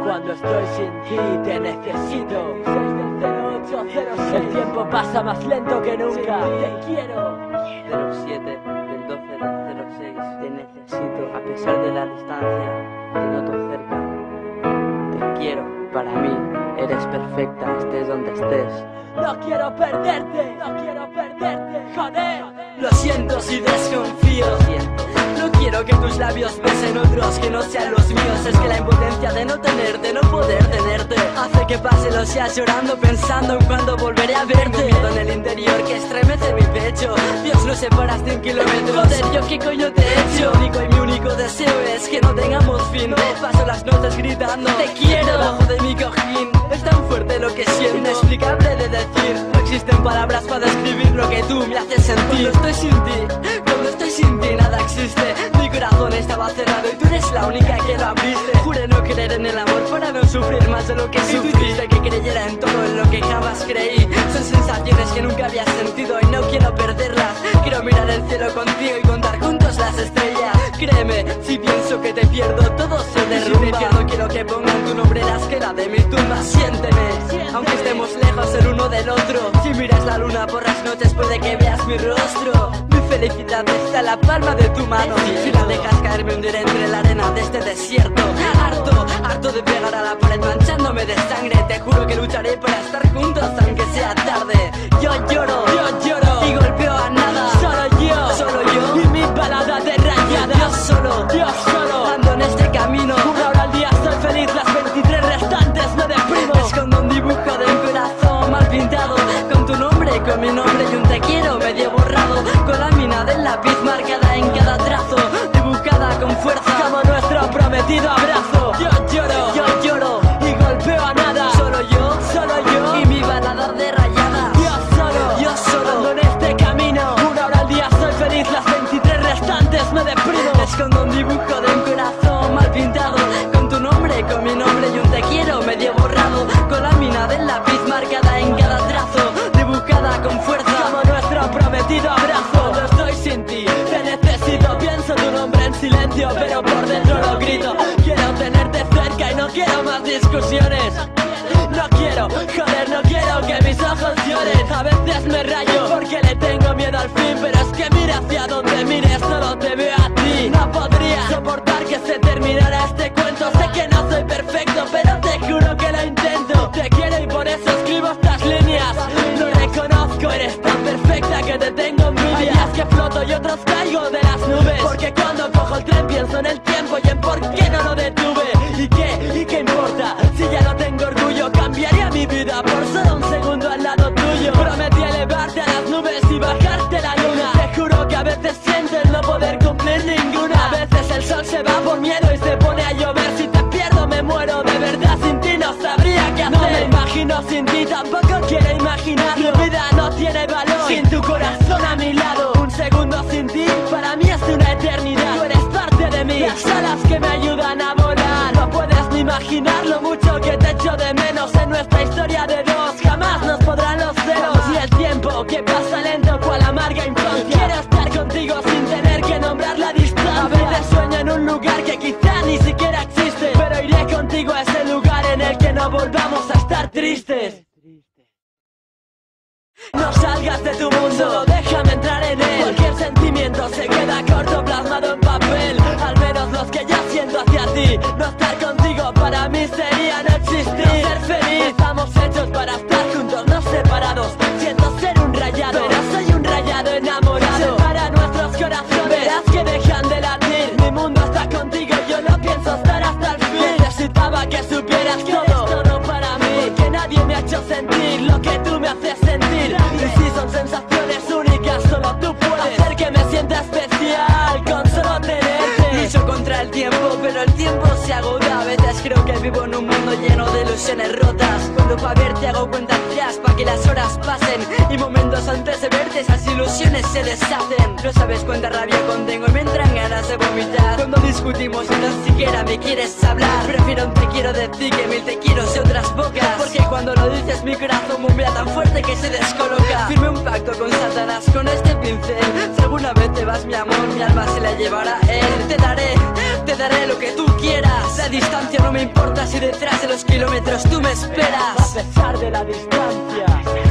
Cuando estoy sin ti te necesito. 60806. El tiempo pasa más lento que nunca. Te quiero. 07 del 12 del 06. Te necesito a pesar de la distancia. Te noto cerca. Te quiero. Para mí eres perfecta, estés donde estés. No quiero perderte, no quiero perderte. Joder. Lo siento si desconfío. No quiero que tus labios besen otros que no sean los míos. Es que la impotencia de no tenerte, no poder tenerte, hace que pase los días llorando, pensando en cuándo volveré a verte. Miedo en el interior que estremece mi pecho. Dios, lo separaste en kilómetros. Joder, ¿yo qué coño te he hecho? Único y mi único deseo es que no tengamos fin. Paso las noches gritando te quiero debajo de mi cojín. Es tan fuerte lo que siento, inexplicable de decir. No existen palabras para describir lo que tú me haces sentir. Cuando estoy sin ti nada existe. Mi corazón estaba cerrado y tú eres la única que lo abriste. Juré no creer en el amor para no sufrir más de lo que sufrí. Tú dijiste que creyera en todo en lo que jamás creí. Son sensaciones que nunca había sentido y no quiero perderlas. Quiero mirar el cielo contigo y contar juntos las estrellas. Créeme, si pienso que te pierdo todo se derrumba. Si te pierdo quiero que pongan tu nombre en la esquela de mi tumba. Siénteme, aunque estemos lejos el uno del otro. Si miras la luna por las noches puede que veas mi rostro. Mi felicidad está en la palma de tu mano. Si la dejas caer me hundiré entre la arena de este desierto. Harto de pegar a la pared manchándome de sangre. Te juro que lucharé para estar juntos aunque sea tarde. Yo lloro y golpeo a nada. Solo yo y mi balada de rayada. Yo solo ando en este camino. Una hora al día soy feliz, las 23 restantes me deprimo. Escondo un dibujo de un corazón mal pintado, con tu nombre, con mi nombre y un te quiero medio borrado, con la mina del lápiz marcada en cada trazo, dibujada con fuerza como nuestro prometido abrazo. Yo lloro y golpeo a nada. Solo yo y mi balada de rayada. Yo solo ando en este camino. Una hora al día soy feliz, las 23 restantes me deprimo. Escondo un dibujo de un corazón mal pintado, con tu nombre, con mi nombre y un te quiero medio borrado, con la mina del lápiz marcada en cada trazo, dibujada con fuerza como nuestro prometido abrazo. Cuando estoy sin ti te necesito, pienso tu nombre en silencio, pero por dentro lo grito. Quiero tenerte cerca y no quiero más discusiones. No quiero, joder, no quiero que mis ojos lloren. A veces me rayo porque le tengo miedo al fin, pero es que mira hacia donde mires, solo te veo a ti. No podría soportar que se terminara este cuento. Sé que no soy perfecto, pero te juro que lo intento. Te quiero y por eso escribo estas líneas. Lo reconozco, eres tan perfecta que te tengo envidia. Hay días que floto y otros caigo de las nubes, porque cuando cojo el tren pienso en el tiempo y en por qué no lo detuve. ¿Y qué importa? Si ya no tengo orgullo, cambiaría mi vida por solo un segundo al lado tuyo. Prometí elevarte a las nubes y bajarte la luna. Te juro que a veces sientes no poder cumplir ninguna. A veces el sol se va por miedo y se pone a llover. Si te pierdo me muero, de verdad sin ti no sabría qué hacer. No me imagino sin ti, tampoco quiero imaginarlo. Mi vida no tiene valor sin tu corazón a mi lado. Un segundo sin ti para mí es una eternidad. Tú eres parte de mí, las alas que me ayudan a volar. No puedes ni imaginar lo mucho que te echo de menos. En nuestra historia de dos jamás nos podrán los celos. Y el tiempo que pasa lento cual amarga infancia. Quiero estar contigo sin tener que nombrar la distancia. A veces sueño en un lugar que quizá ni siquiera existe, pero iré contigo a ese lugar en el que no volvamos a estar tristes. No salgas de tu mundo, solo déjame entrar en él. Cualquier sentimiento se queda corto plasmado en papel. Al menos los que ya siento hacia ti. No estar contigo para mí sería no existir. No ser feliz, estamos hechos para estar juntos, no separados. Siento ser un rayado, pero soy un rayado enamorado. Separa nuestros corazones, verás que dejan de latir. Mi mundo está contigo, yo no pienso estar hasta el fin. Necesitaba que supieras que eres todo para mí, porque nadie me ha hecho sentir lo que tú me haces sentir. Y si son sensaciones únicas, solo tú puedes hacer que me sienta especial con solo tenerte. Lucho contra el tiempo, pero el tiempo se agota. A veces creo que vivo en un mundo lleno de ilusiones rotas. Cuando pa' verte hago cuentas atrás pa' que las horas pasen, y momentos antes de verte esas ilusiones se deshacen. No sabes cuánta rabia contengo y me entran ganas de vomitar. Cuando discutimos y no siquiera me quieres hablar, prefiero un te quiero de ti que mil te quiero de otras bocas. Porque cuando lo dices mi corazón bombea tan fuerte que se descoloca. Firme un pacto con Satanás con este pincel. Si alguna vez te vas mi amor, mi alma se la llevará él. Te daré lo que tú quieras. la distancia, no me importa si detrás de los kilómetros tú me esperas. A pesar de la distancia.